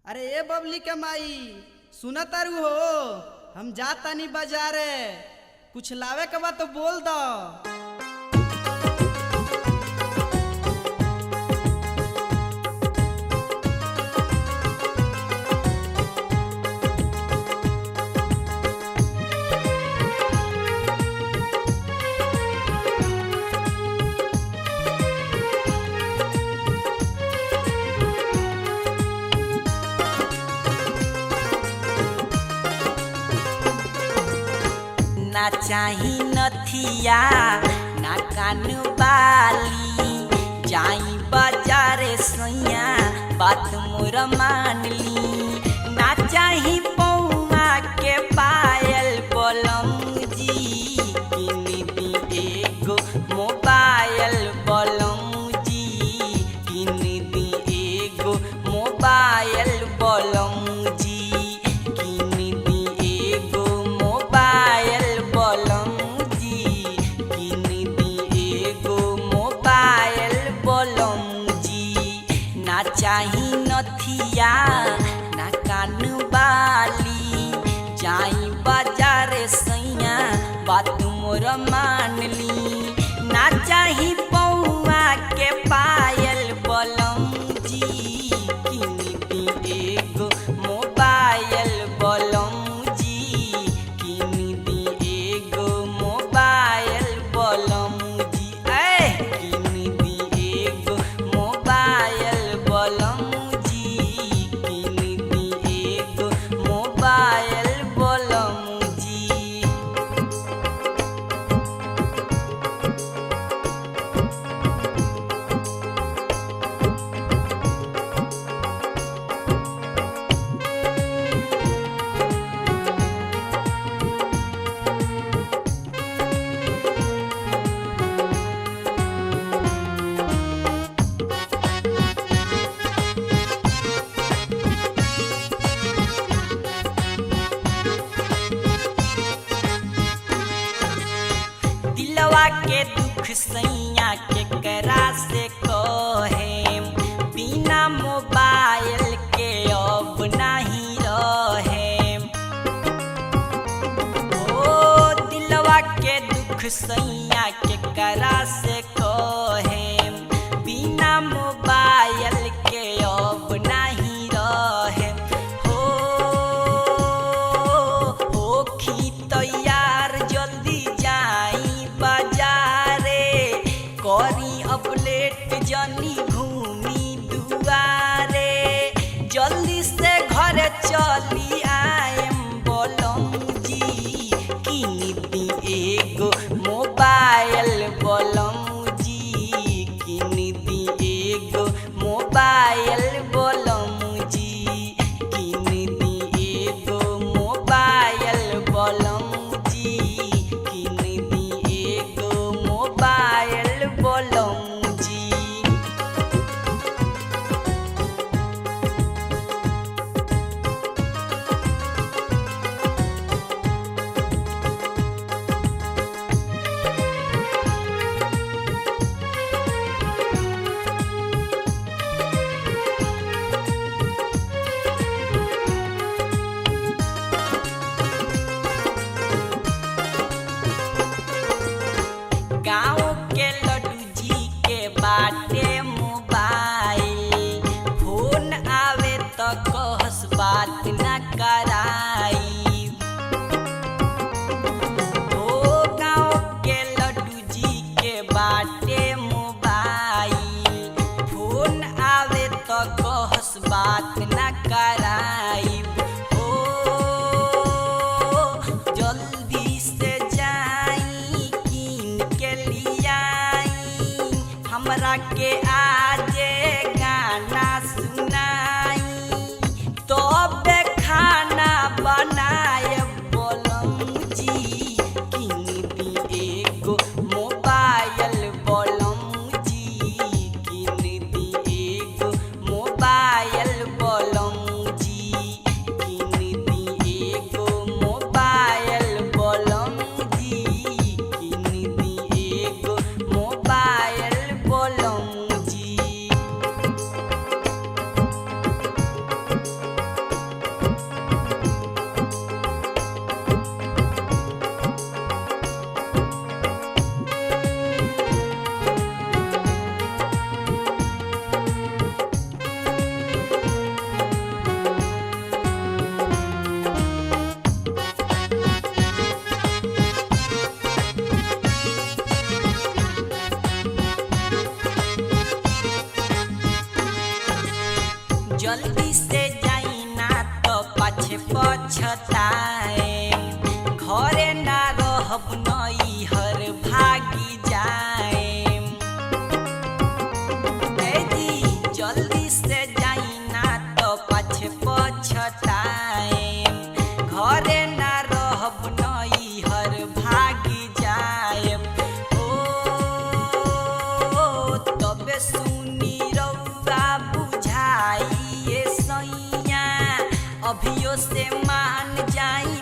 अरे ए बबली के माई सुना तारू हो। हम जा तानी बाजारे, कुछ लावे के बा तो बोल दो। ना चाही नथिया ना कानू बाली, जाई बाजारे सैया बात मोर मान ली। ना चाही पौआ के पायल बलम जी, किन दी एगो मोबाइल बलम जी, किन दी एगो मोबाइल बलम जी, किन दी एगो मोबाइल बलम जी, किन दी एगो मोबाइल बलम जी। ना चाही नथिया ना कान बाली, जाई बाजारे सैया बात मोर मान ली। ना चाही पौआ के पायल बलम जी, किन दी एगो मोबाइल बलम जी, किन दी एगो मोबाइल बलम जी, किन दी एगो मोबाइल बलम जी, किन दी एगो मोबाइल बलम जी। दिलवा के दुख सैया के करा से कहे, बिना मोबाइल के अब नहीं रहे। ओ दिलवा के दुख सैया के करा से कहे, बिना मोबाइल के अब नहीं रहे। होखी तैयार जल्दी जाई बाजारे, करी अपलेट जनी घूमी दुआरे, जल्दी से घर चली आएम बलम जी, किन दी एगो मोबाइल बलम जी, किन दी एगो मोबाइल बलम जी, किन दी एगो मोबाइल बलम जी, किन दी एगो मोबाइल बलम जी। गाँव के लड्डू जी के बाटे मोबाइल, फोन आवे तो कहस बात न कराई। ओ गाँव के लड्डू जी के बाटे मोबाइल, फोन आवे तो कहस बात न कराई। जल्दी से जाई किन के लियाई, हमरा के आजे गाना सुनाई, तब खाना बनाए बलम जी, किन दी एगो मोबाइल बलम जी, किन दी एगो मोबाइल बलम से जाई ना तो पाछे पछताए घरे ना रहब नई हर भागी जाए जल्दी से जाई ना तो पाछे पछताए घरे ना रहब नई हर भागी जाए तबे सुनी रउआ बुझाइए सैया अभियो से मान जाई